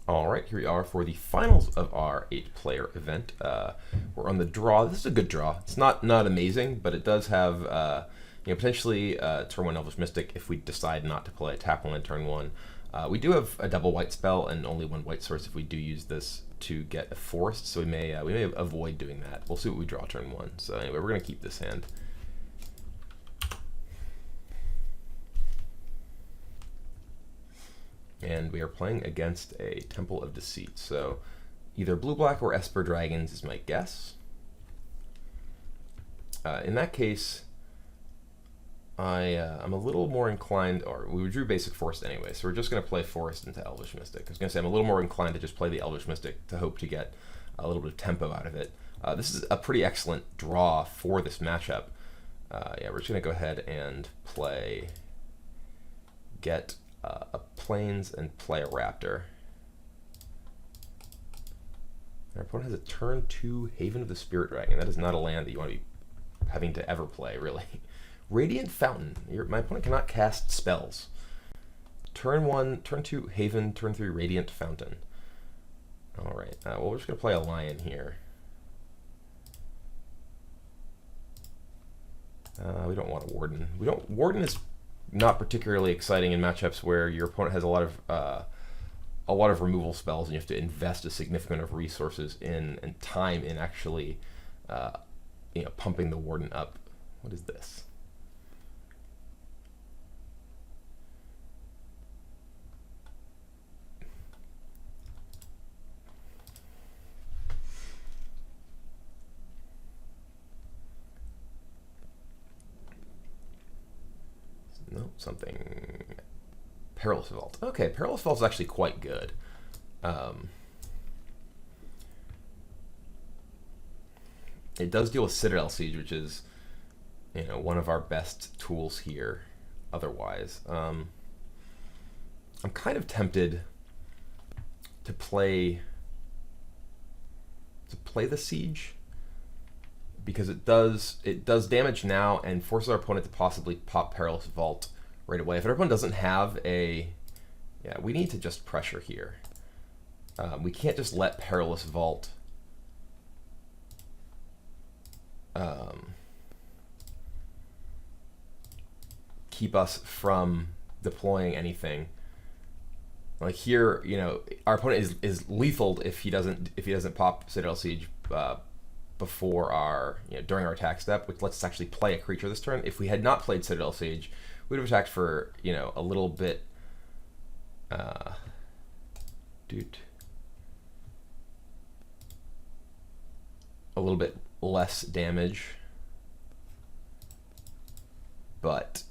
All right, here we are for the finals of our 8-player event. We're on the draw. This is a good draw. It's not amazing, but it does have potentially turn 1 Elvish Mystic if we decide not to play tap 1 and turn 1. We do have a double white spell and only 1 white source if we do use this to get a forest, so we may avoid doing that. We'll see what we draw turn 1. So anyway, we're going to keep this hand. And we are playing against a Temple of Deceit. So either blue-black or Esper Dragons is my guess. In that case, I'm a little more inclined, or we drew basic forest anyway, so we're just going to play forest into Elvish Mystic. I was going to say I'm a little more inclined to just play the Elvish Mystic to hope to get a little bit of tempo out of it. This is a pretty excellent draw for this matchup. Yeah, we're just going to go ahead and get a Plains and play a Raptor. Our opponent has a turn 2 Haven of the Spirit Dragon. That is not a land that you want to be having to ever play, really. Radiant Fountain. My opponent cannot cast spells. Turn 1, turn 2 Haven, turn 3 Radiant Fountain. Alright, well, we're just going to play a Lion here. We don't want a Warden. Warden is not particularly exciting in matchups where your opponent has a lot of removal spells and you have to invest a significant amount of resources and time in actually pumping the Warden up. What is this? No, something. Perilous Vault. Okay, Perilous Vault is actually quite good. It does deal with Citadel Siege, which is, one of our best tools here. Otherwise, I'm kind of tempted to play the Siege, because it does damage now and forces our opponent to possibly pop Perilous Vault right away. If our opponent doesn't have we need to just pressure here. We can't just let Perilous Vault keep us from deploying anything. Like here, our opponent is lethal if he doesn't pop Citadel Siege before our during our attack step, which lets us actually play a creature this turn. If we had not played Citadel Siege, we would have attacked for a little bit a little bit less damage, but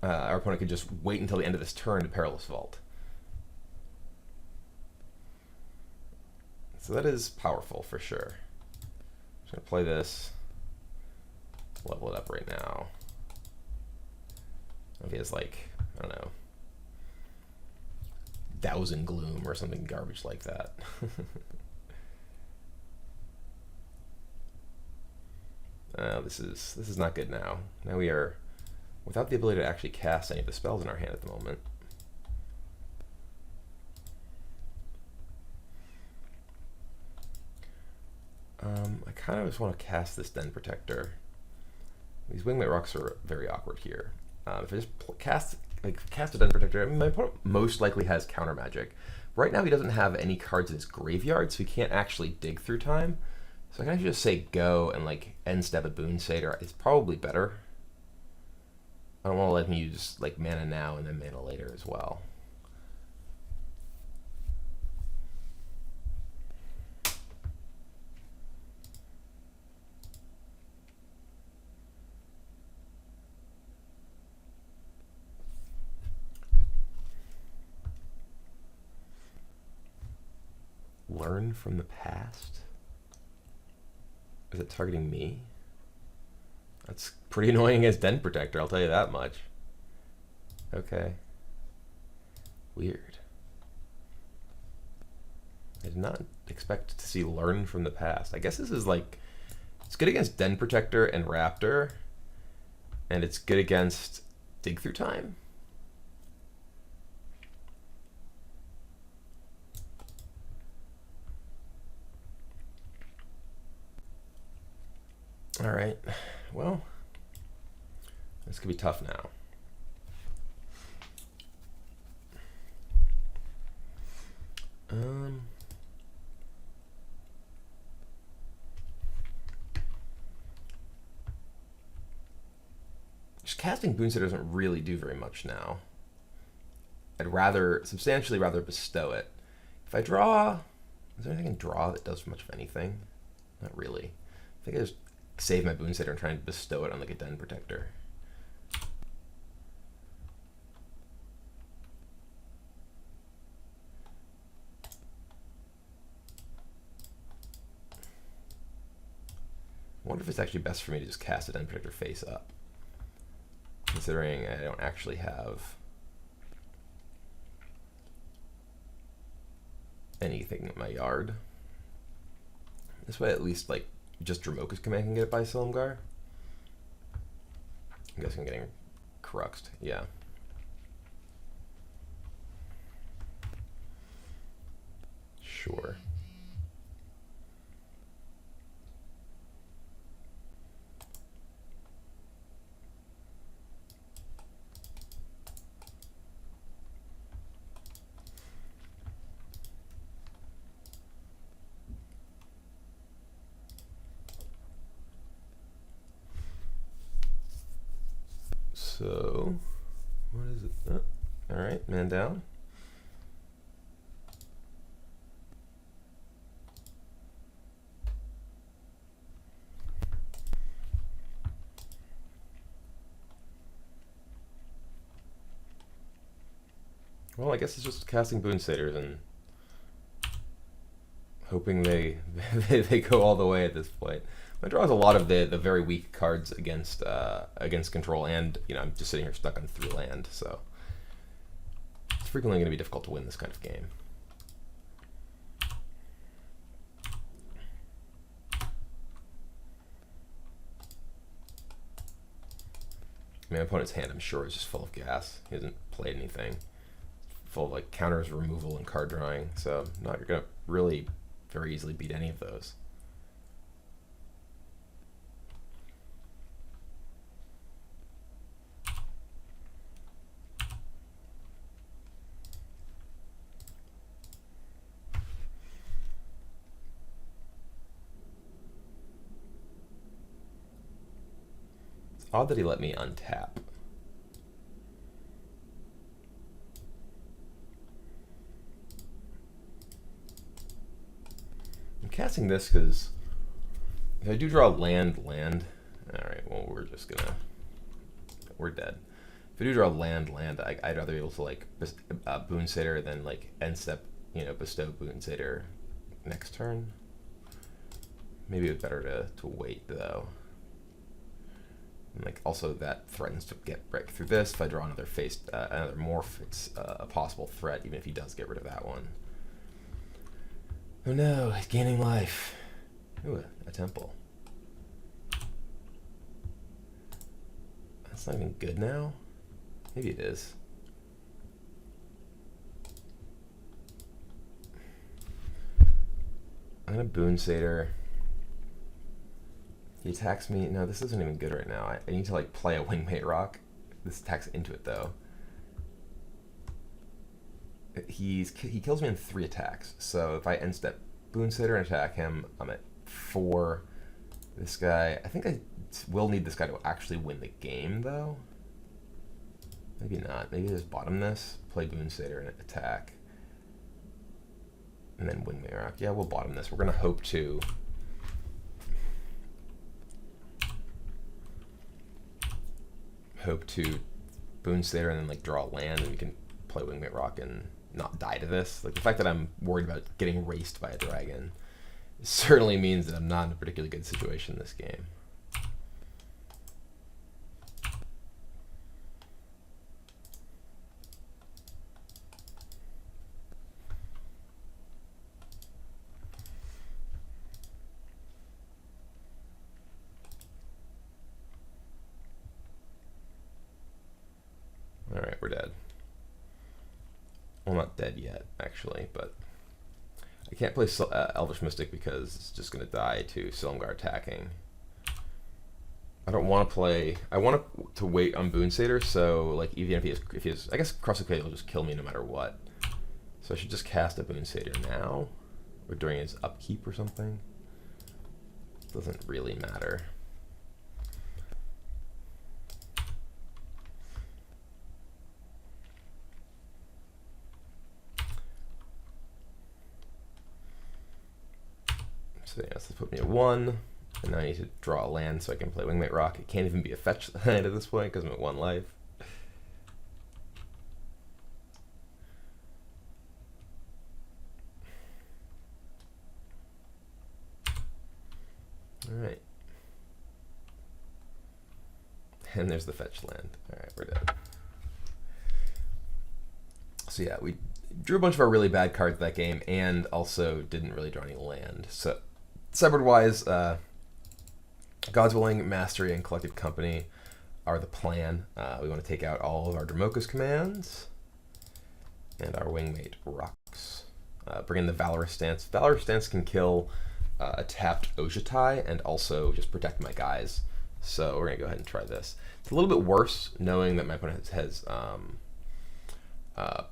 our opponent could just wait until the end of this turn to Perilous Vault. So that is powerful for sure. I'm just going to play this, level it up right now. If he has like, I don't know, Thousand Gloom or something garbage like that. This is not good now. Now we are without the ability to actually cast any of the spells in our hand at the moment. I kind of just want to cast this Den Protector. These Wingmate Rocks are very awkward here. If I just cast a Den Protector, I mean, my opponent most likely has counter magic. Right now he doesn't have any cards in his graveyard, so he can't actually dig through time. So I can actually just say go and end step a Boon Satyr. It's probably better. I don't want to let him use mana now and then mana later as well. Learn from the past? Is it targeting me? That's pretty annoying against Den Protector, I'll tell you that much. Okay. Weird. I did not expect to see Learn from the Past. I guess this is it's good against Den Protector and Raptor, and it's good against Dig Through Time. right. Well, this could be tough now. Just casting Boonsitter doesn't really do very much now. I'd substantially rather bestow it. If I draw, is there anything I can draw that does much of anything? Not really. I think I just save my Boonsitter and try and bestow it on like a Den Protector. I wonder if it's actually best for me to just cast a Den Protector face up, considering I don't actually have anything in my yard. This way, at least, like, just Dramoka's command can get it by Silumgar. I'm guessing I'm getting cruxed. Yeah. Sure. So, what is it? Oh, all right, man down. Well, I guess it's just casting Boonsitters and hoping they they go all the way at this point. My draw has a lot of the very weak cards against control, and I'm just sitting here stuck on 3 land, so it's frequently going to be difficult to win this kind of game. My opponent's hand, I'm sure, is just full of gas. He hasn't played anything. Full of like counters, removal, and card drawing, so you're going to really very easily beat any of those. Odd that he let me untap. I'm casting this because if I do draw land, alright, well, we're dead. If I do draw land, I'd rather be able to like Boonsitter than like end step, bestow Boonsitter next turn. Maybe it's better to wait though. And like also that threatens to get break through this. If I draw another another morph, it's a possible threat, even if he does get rid of that one. Oh no, he's gaining life. Ooh, a temple. That's not even good now. Maybe it is. I'm gonna Boonsitter. He attacks me. No, this isn't even good right now. I need to like play a Wingmate Rock. This attacks into it though. He kills me in 3 attacks. So if I end step Boonsitter and attack him, I'm at 4. This guy, I think I will need this guy to actually win the game though. Maybe not. Maybe just bottom this, play Boonsitter and attack, and then Wingmate Rock. Yeah, we'll bottom this. We're gonna hope to. Boonsitter and then like draw a land, and we can play Wingmate Rock and not die to this. Like the fact that I'm worried about getting raced by a dragon certainly means that I'm not in a particularly good situation this game. Alright, we're dead. Well, not dead yet, actually, but I can't play Elvish Mystic because it's just going to die to Silumgar attacking. I don't want to play. I want to wait on Boon Satyr, so like even if he is, I guess Cross the will just kill me no matter what. So I should just cast a Boon Satyr now, or during his upkeep or something. Doesn't really matter. So yeah, so put me at 1. And now I need to draw a land so I can play Wingmate Rock. It can't even be a fetch land at this point because I'm at 1 life. Alright. And there's the fetch land. Alright, we're dead. So yeah, we drew a bunch of our really bad cards that game and also didn't really draw any land. So sideboard-wise, God's Willing, Mastery, and Collected Company are the plan. We want to take out all of our Dromoka's commands and our Wingmate Rocks. Bring in the Valorous Stance. Valorous Stance can kill a tapped Ojutai and also just protect my guys. So we're going to go ahead and try this. It's a little bit worse knowing that my opponent has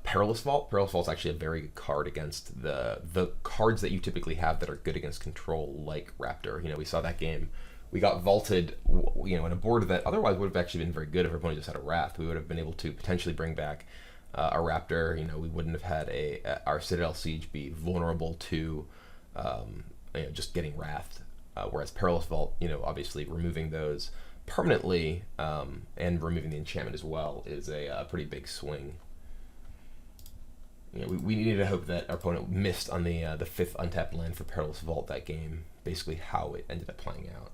Perilous Vault. Perilous Vault is actually a very good card against the cards that you typically have that are good against control, like Raptor. You know, we saw that game. We got vaulted, you know, in a board that otherwise would have actually been very good if our opponent just had a Wrath. We would have been able to potentially bring back a Raptor. You know, we wouldn't have had our Citadel Siege be vulnerable to, you know, just getting Wrathed. Whereas Perilous Vault, you know, obviously removing those permanently and removing the enchantment as well is a pretty big swing. You know, we needed to hope that our opponent missed on the 5th untapped land for Perilous Vault that game. Basically, how it ended up playing out.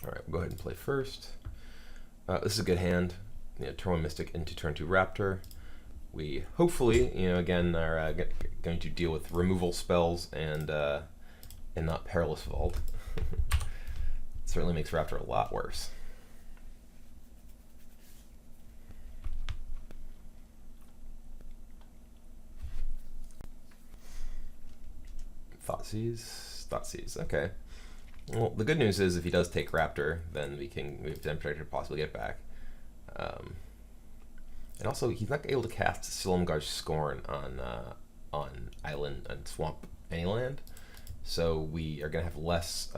All right, we'll go ahead and play first. This is a good hand. You know, turn 1 Mystic into turn 2 Raptor. We hopefully, you know, again are going to deal with removal spells and not Perilous Vault. Certainly makes Raptor a lot worse. Thoughtseize. Okay. Well, the good news is if he does take Raptor, then we have Den Protector to possibly get back. And also, he's not able to cast Silumgar's Scorn on Island and Swamp any land, so we are going to have less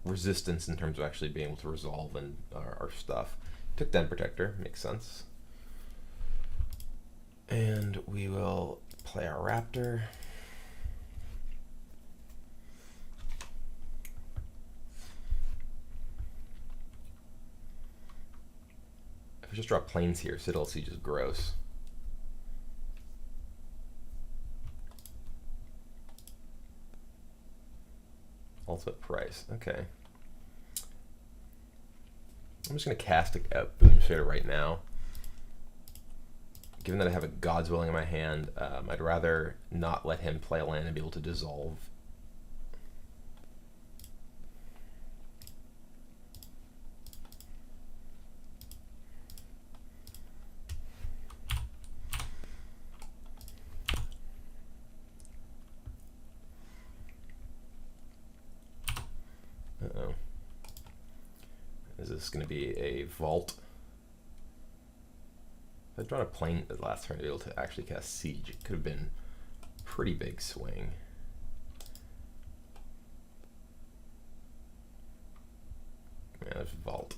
resistance in terms of actually being able to resolve our stuff. Took Den Protector, makes sense. And we will play our Raptor. I just drop planes here. Citadel Siege is gross. Ultimate Price. Okay. I'm just going to cast a Boom Shader right now. Given that I have a God's Willing in my hand, I'd rather not let him play a land and be able to dissolve. Uh-oh. Is this going to be a vault? If I'd drawn a plane the last turn to be able to actually cast Siege, it could have been a pretty big swing. Yeah, there's vault.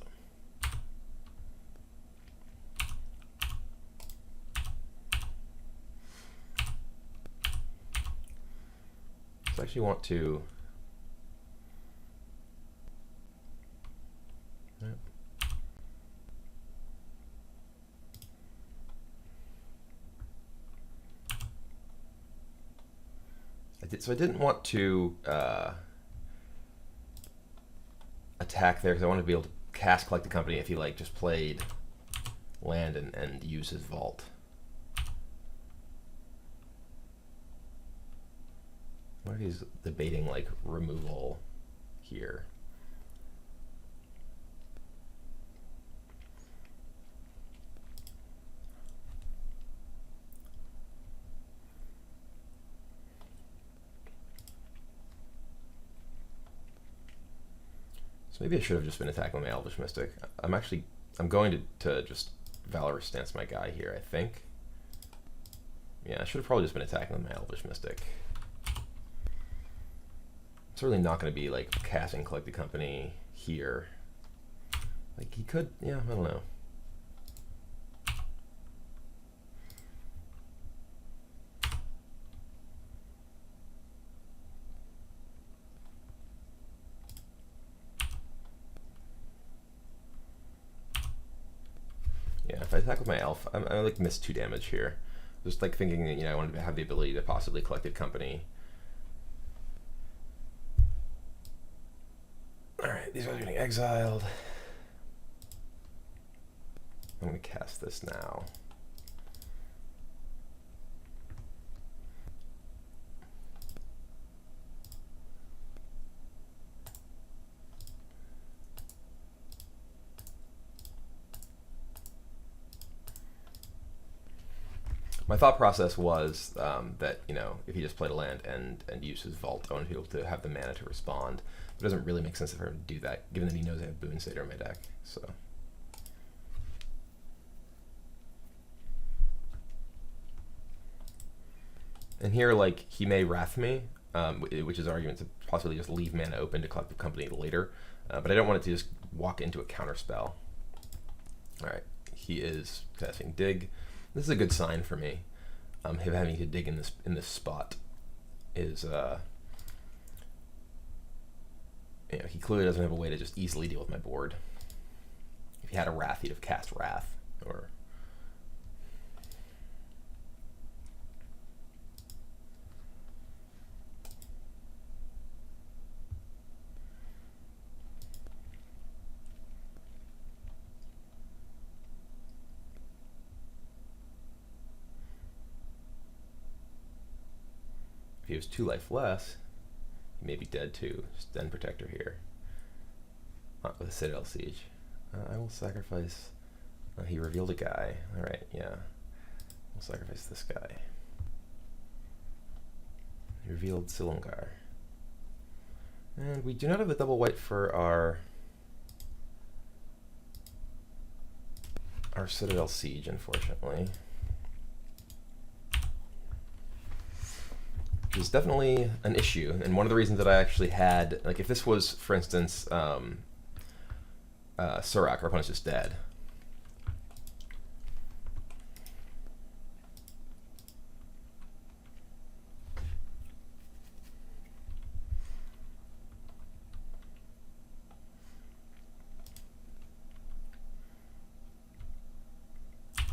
So I actually want to... So I didn't want to attack there because I wanted to be able to cast Collect the Company if he like just played land and use his vault. What if he's debating like removal here? So maybe I should have just been attacking my Elvish Mystic. I'm going to just Valorous Stance my guy here, I think. Yeah, I should have probably just been attacking with my Elvish Mystic. It's really not going to be like casting Collect the Company here. Like he could, yeah, I don't know. Yeah, if I attack with my elf, I like missed 2 damage here. Just like thinking that, I wanted to have the ability to possibly Collect the Company. Alright, these guys are getting exiled. I'm going to cast this now. My thought process was that, if he just played a land and used his vault, I wanted to be able to have the mana to respond. It doesn't really make sense for him to do that, given that he knows I have Boon Satyr in my deck. So. And here, like, he may Wrath me, which is argument to possibly just leave mana open to Collect the Company later. But I don't want it to just walk into a counter spell. Alright, he is casting Dig. This is a good sign for me. Him having to dig in this spot is he clearly doesn't have a way to just easily deal with my board. If he had a Wrath, he'd have cast Wrath, or if he was 2 life less, he may be dead too. Just Den Protector here. Not with a Citadel Siege. I will sacrifice. He revealed a guy. Alright, yeah. We'll sacrifice this guy. He revealed Silumgar. And we do not have the double white for our Citadel Siege, unfortunately. Is definitely an issue, and one of the reasons that I actually had, like, if this was, for instance, Surak, our opponent's just dead.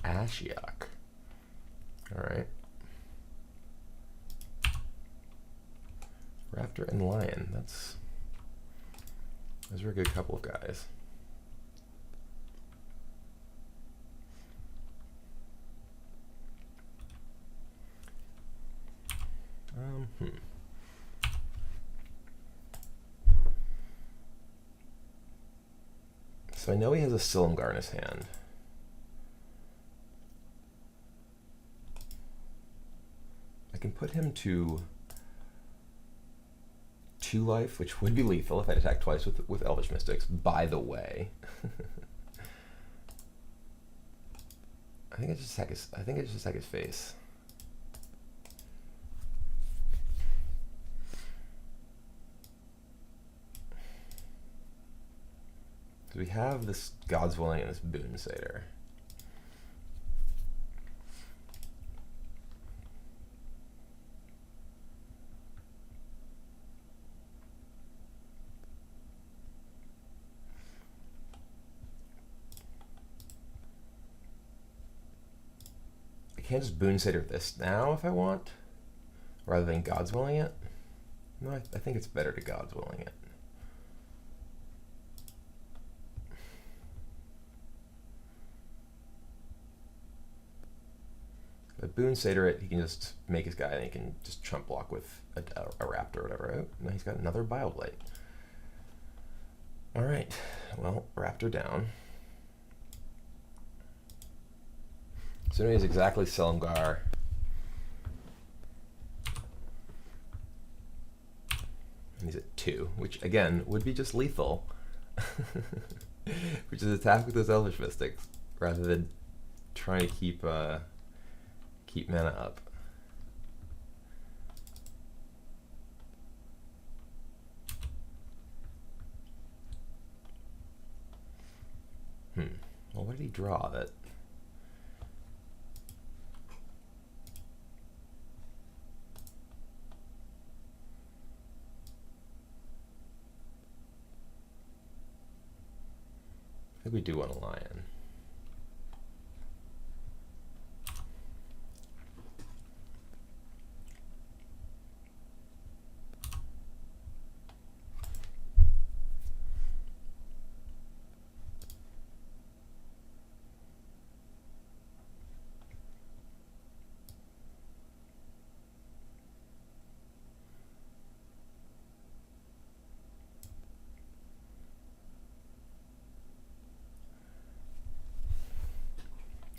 Ashiok. All right. Raptor and Lion. Those are a good couple of guys. So I know he has a Silumgar in his hand. I can put him to 2 life, which would be lethal if I'd attack twice with Elvish Mystics, by the way. I think I just attack his face. So we have this God's Willing and this Boon Satyr. I can't just Boon Satyr this now if I want, rather than God's Willing it. No, I think it's better to God's Willing it. If I Boon Satyr it, he can just make his guy, and he can just chump block with a Raptor or whatever. Oh, now he's got another Bioblight. All right, well, Raptor down. So now he's exactly Silumgar. And he's at 2, which again would be just lethal. Which is attack with those Elvish Mystics rather than trying to keep mana up. Well, what did he draw that? I think we do want a lion.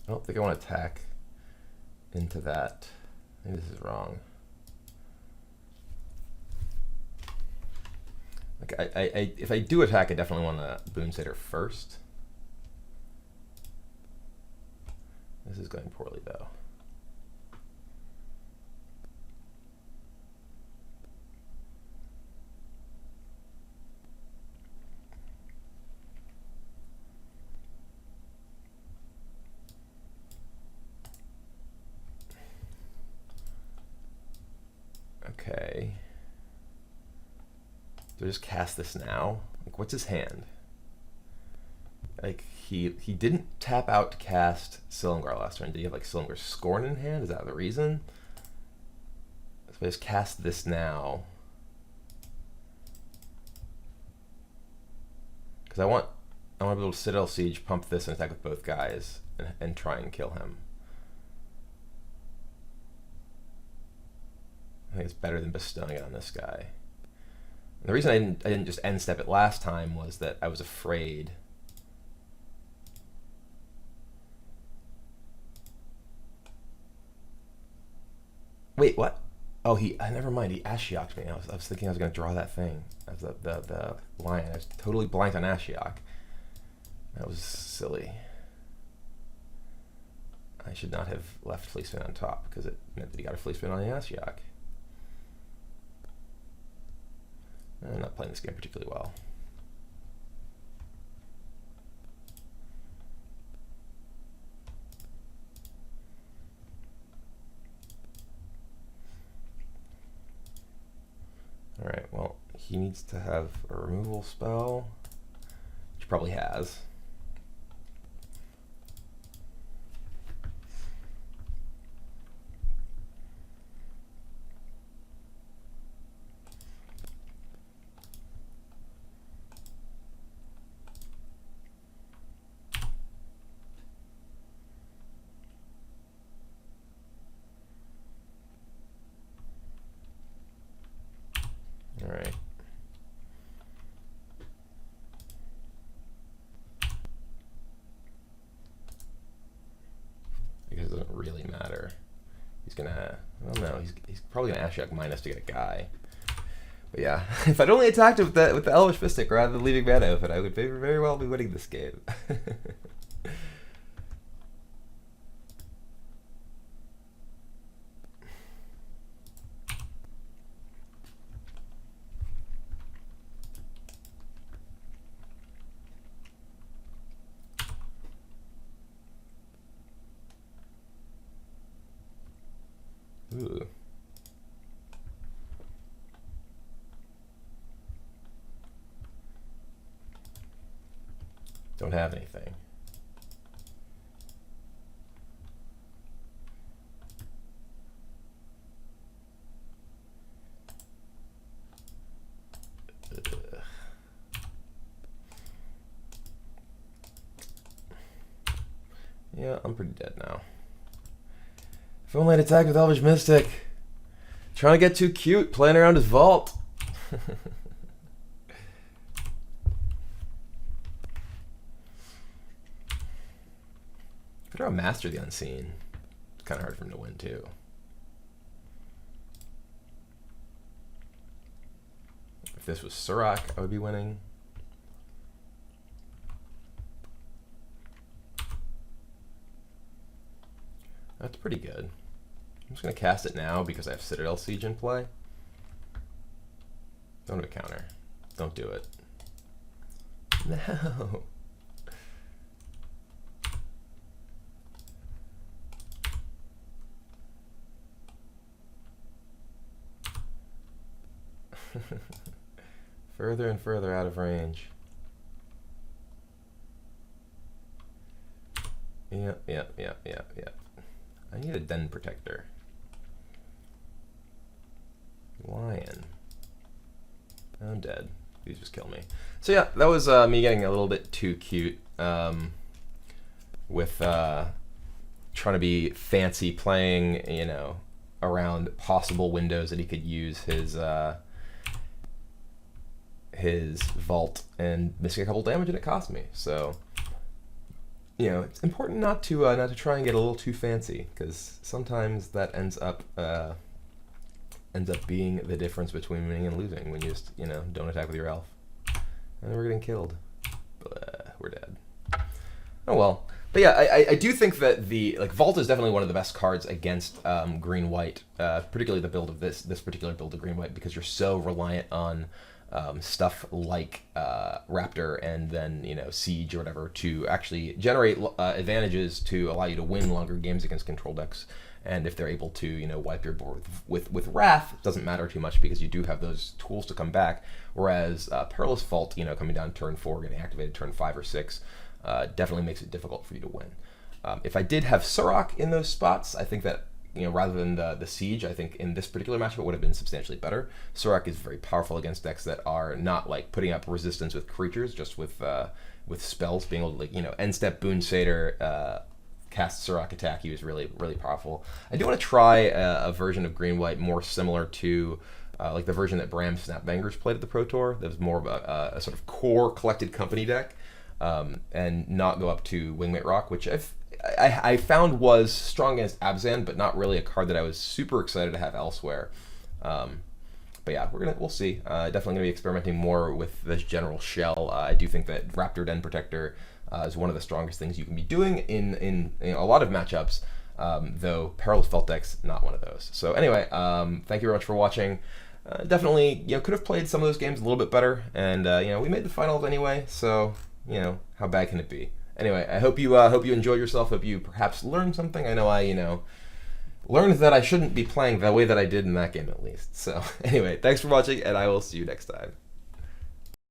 I don't think I want to attack into that. I think this is wrong. Like if I do attack, I definitely want to Boon Satyr first. This is going poorly though. Okay. Do I just cast this now? Like, what's his hand? Like, he didn't tap out to cast Silumgar last turn. Did he have like Silumgar Scorn in hand? Is that the reason? So I just cast this now. Because I want to be able to Citadel Siege, pump this, and attack with both guys, and try and kill him. I think it's better than bestowing it on this guy. And the reason I didn't just end step it last time was that I was afraid. Wait, what? Oh, never mind. He Ashioked me. I was thinking I was going to draw that thing as the lion. I was totally blanked on Ashiok. That was silly. I should not have left Fleeceman on top because it meant that he got a Fleeceman on the Ashiok. I'm not playing this game particularly well. All right, well, he needs to have a removal spell, which he probably has. All right. I guess it doesn't really matter. He's gonna, I don't know, he's probably gonna Ashiok minus to get a guy. But yeah, if I'd only attacked with the Elvish Mystic rather than leaving mana open, I would very well be winning this game. Ooh. Don't have anything. Ugh. Yeah, I'm pretty dead now. If only I'd attacked with Elvish Mystic. Trying to get too cute, playing around his vault. If I draw Master the Unseen, it's kind of hard for him to win too. If this was Surak, I would be winning. That's pretty good. I'm just going to cast it now because I have Citadel Siege in play. Don't do a counter. Don't do it. No. Further and further out of range. Yep. I need a Den Protector. Lion. I'm dead. These just kill me. So yeah, that was me getting a little bit too cute with trying to be fancy, playing, you know, around possible windows that he could use his vault and missing a couple damage, and it cost me. So, you know, it's important not to try and get a little too fancy, because sometimes that ends up being the difference between winning and losing when you just, you know, don't attack with your elf. And then we're getting killed. Blah, we're dead. Oh well. But yeah, I do think that the Vault is definitely one of the best cards against green-white, particularly the build of this particular build of green-white, because you're so reliant on stuff like Raptor and then, you know, Siege or whatever to actually generate advantages to allow you to win longer games against control decks. And if they're able to, you know, wipe your board with Wrath, it doesn't matter too much because you do have those tools to come back. Whereas Perilous Fault, you know, coming down turn 4, getting activated turn 5 or 6, definitely makes it difficult for you to win. If I did have Surak in those spots, I think that, you know, rather than the Siege, I think in this particular matchup it would have been substantially better. Surak is very powerful against decks that are not like putting up resistance with creatures, just with spells, being able to, like, you know, end step Boon Satyr, cast Surak attack. He was really, really powerful. I do want to try a version of green-white more similar to like the version that Bram Snapbangers played at the Pro Tour. That was more of a sort of core collected company deck, and not go up to Wingmate Rock, which I found was strong against Abzan, but not really a card that I was super excited to have elsewhere. But yeah, we'll see. Definitely gonna be experimenting more with this general shell. I do think that Raptor Den Protector is one of the strongest things you can be doing in a lot of matchups, though Perilous Fault deck's not one of those. So anyway, thank you very much for watching. Definitely, you know, could have played some of those games a little bit better, and you know, we made the finals anyway, so, you know, how bad can it be? Anyway, I hope you enjoyed yourself. Hope you perhaps learned something. I know I, you know, learned that I shouldn't be playing the way that I did in that game, at least. So anyway, thanks for watching, and I will see you next time.